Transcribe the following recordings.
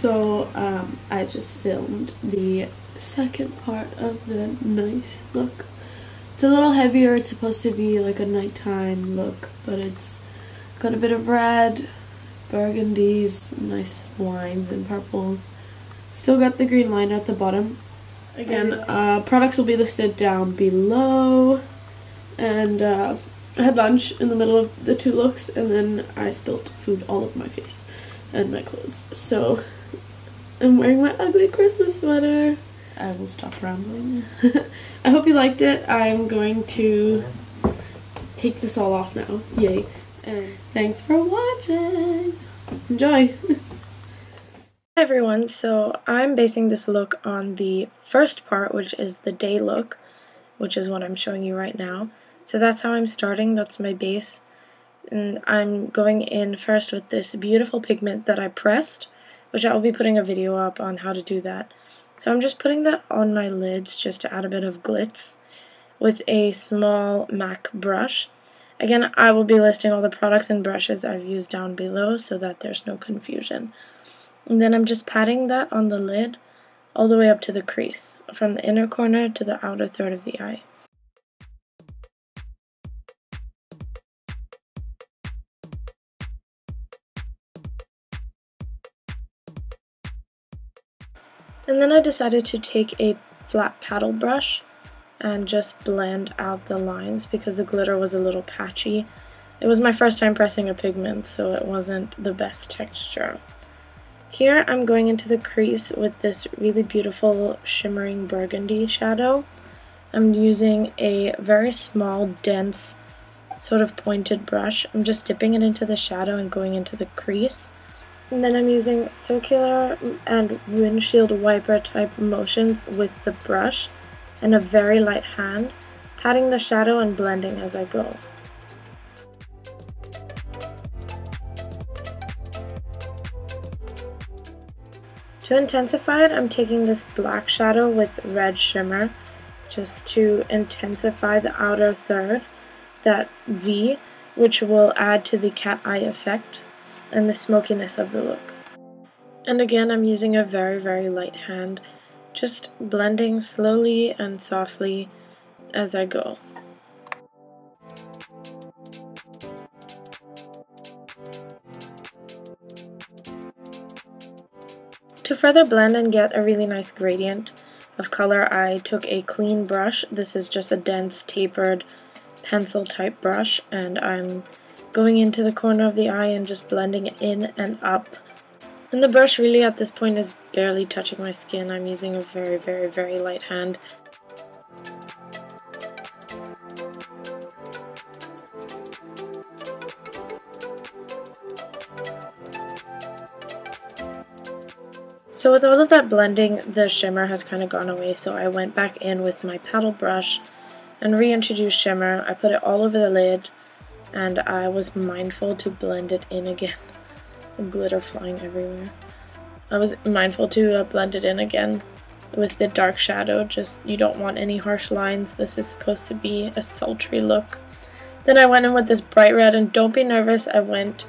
So I just filmed the second part of the nice look. It's a little heavier. It's supposed to be like a nighttime look, but it's got a bit of red, burgundies, nice wines and purples. Still got the green liner at the bottom. Again, products will be listed down below. And I had lunch in the middle of the two looks, and then I spilt food all over my face and my clothes. So I'm wearing my ugly Christmas sweater. I will stop rambling. I hope you liked it. I'm going to take this all off now. Yay. And thanks for watching. Enjoy. Hi everyone, so I'm basing this look on the first part, which is the day look, which is what I'm showing you right now. So that's how I'm starting, that's my base. And I'm going in first with this beautiful pigment that I pressed, which I'll be putting a video up on how to do that. So I'm just putting that on my lids just to add a bit of glitz with a small MAC brush. Again, I will be listing all the products and brushes I've used down below so that there's no confusion. And then I'm just patting that on the lid all the way up to the crease, from the inner corner to the outer third of the eye. And then I decided to take a flat paddle brush and just blend out the lines because the glitter was a little patchy. It was my first time pressing a pigment, so it wasn't the best texture. Here I'm going into the crease with this really beautiful shimmering burgundy shadow. I'm using a very small, dense, sort of pointed brush. I'm just dipping it into the shadow and going into the crease. And then I'm using circular and windshield wiper type motions with the brush and a very light hand, patting the shadow and blending as I go. To intensify it, I'm taking this black shadow with red shimmer just to intensify the outer third, that V, which will add to the cat eye effect and the smokiness of the look. And again, I'm using a very, very light hand, just blending slowly and softly as I go. To further blend and get a really nice gradient of color, I took a clean brush. This is just a dense, tapered pencil type brush, and I'm going into the corner of the eye and just blending it in and up. And the brush really at this point is barely touching my skin. I'm using a very, very, very light hand. So with all of that blending, the shimmer has kind of gone away, so I went back in with my paddle brush and reintroduced shimmer. I put it all over the lid, and I was mindful to blend it in again. The glitter flying everywhere. I was mindful to blend it in again with the dark shadow, just you don't want any harsh lines. This is supposed to be a sultry look. Then I went in with this bright red, and don't be nervous, I went,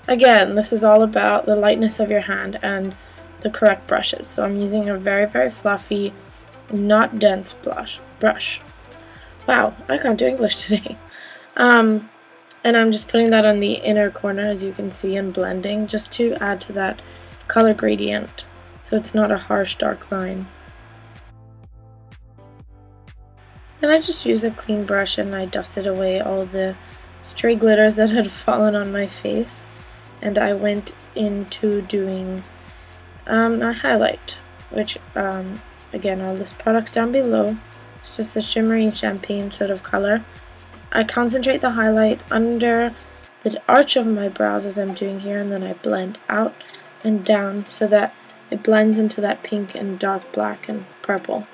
again, this is all about the lightness of your hand and the correct brushes. So I'm using a very, very fluffy, not dense brush. Wow, I can't do English today. And I'm just putting that on the inner corner, as you can see, and blending just to add to that color gradient so it's not a harsh dark line. Then I just used a clean brush and I dusted away all the stray glitters that had fallen on my face, and I went into doing a highlight, which again, I'll list products down below. It's just a shimmery champagne sort of color. I concentrate the highlight under the arch of my brows as I'm doing here, and then I blend out and down so that it blends into that pink and dark black and purple.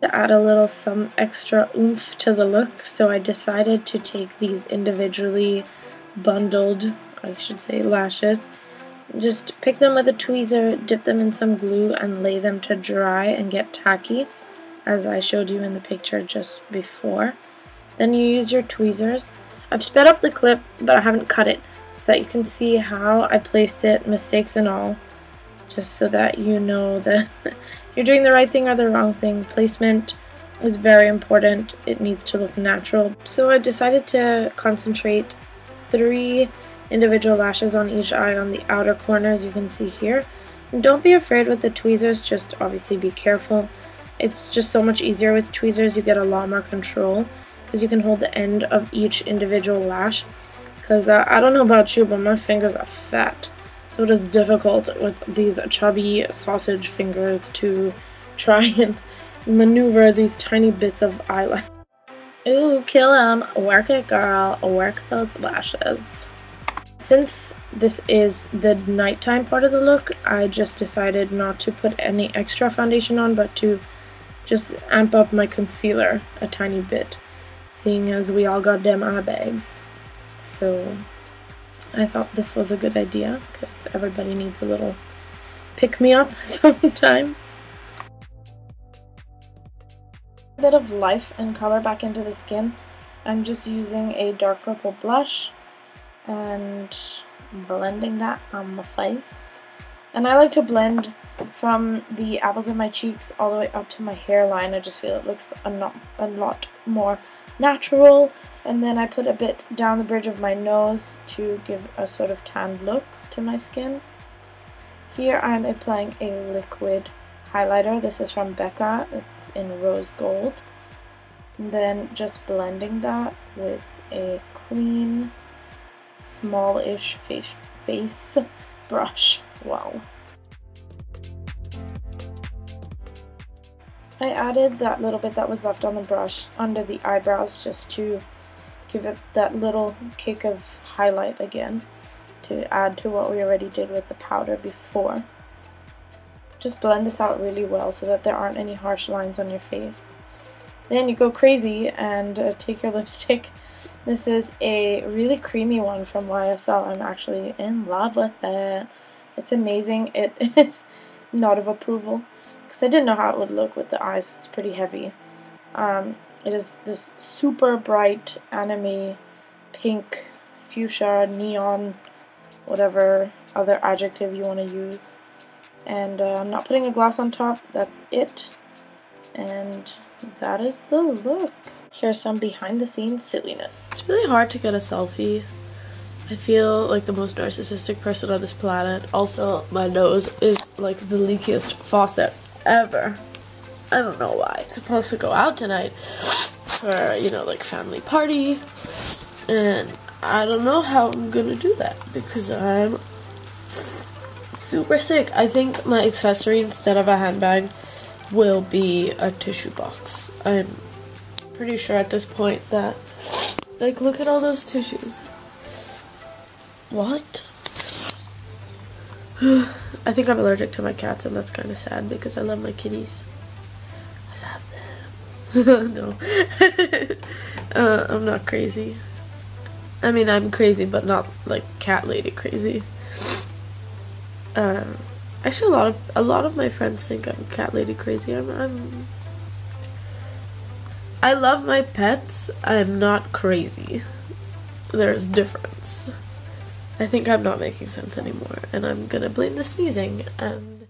To add a little some extra oomph to the look, so I decided to take these individually bundled, I should say, lashes. Just pick them with a tweezer, dip them in some glue, and lay them to dry and get tacky, as I showed you in the picture just before. Then you use your tweezers. I've sped up the clip, but I haven't cut it, so that you can see how I placed it, mistakes and all, just so that you know that you're doing the right thing or the wrong thing. Placement is very important. It needs to look natural. So I decided to concentrate 3 individual lashes on each eye on the outer corners, you can see here. And don't be afraid with the tweezers, just obviously be careful. It's just so much easier with tweezers. You get a lot more control because you can hold the end of each individual lash. Because I don't know about you, but my fingers are fat. So it is difficult with these chubby sausage fingers to try and maneuver these tiny bits of eyelash. Ooh, kill 'em. Work it, girl. Work those lashes. Since this is the nighttime part of the look, I just decided not to put any extra foundation on, but to just amp up my concealer a tiny bit, seeing as we all got them eye bags. So I thought this was a good idea, because everybody needs a little pick-me-up sometimes. A bit of life and color back into the skin. I'm just using a dark purple blush and blending that on my face. And I like to blend from the apples of my cheeks all the way up to my hairline. I just feel it looks a lot more natural. And then I put a bit down the bridge of my nose to give a sort of tanned look to my skin. Here I'm applying a liquid highlighter. This is from Becca. It's in rose gold. And then just blending that with a clean, small-ish face brush. Wow. I added that little bit that was left on the brush under the eyebrows just to give it that little kick of highlight again, to add to what we already did with the powder before. Just blend this out really well so that there aren't any harsh lines on your face. Then you go crazy and take your lipstick. This is a really creamy one from YSL. I'm actually in love with it. It's amazing. It is nod of approval because I didn't know how it would look with the eyes. It's pretty heavy. It is this super bright anime pink, fuchsia, neon, whatever other adjective you want to use. And I'm not putting a gloss on top. That's it. And that is the look. Here's some behind the scenes silliness. It's really hard to get a selfie. I feel like the most narcissistic person on this planet. Also, my nose is like the leakiest faucet ever. I don't know why. It's supposed to go out tonight for, you know, like family party. And I don't know how I'm gonna do that because I'm super sick. I think my accessory instead of a handbag will be a tissue box. I'm pretty sure at this point that, like, look at all those tissues. What? I think I'm allergic to my cats, and that's kind of sad because I love my kitties. I love them. No. I'm not crazy. I mean, I'm crazy, but not like cat lady crazy. Actually, a lot of my friends think I'm cat lady crazy. I love my pets. I'm not crazy. There's a difference. I think I'm not making sense anymore, and I'm gonna blame the sneezing. And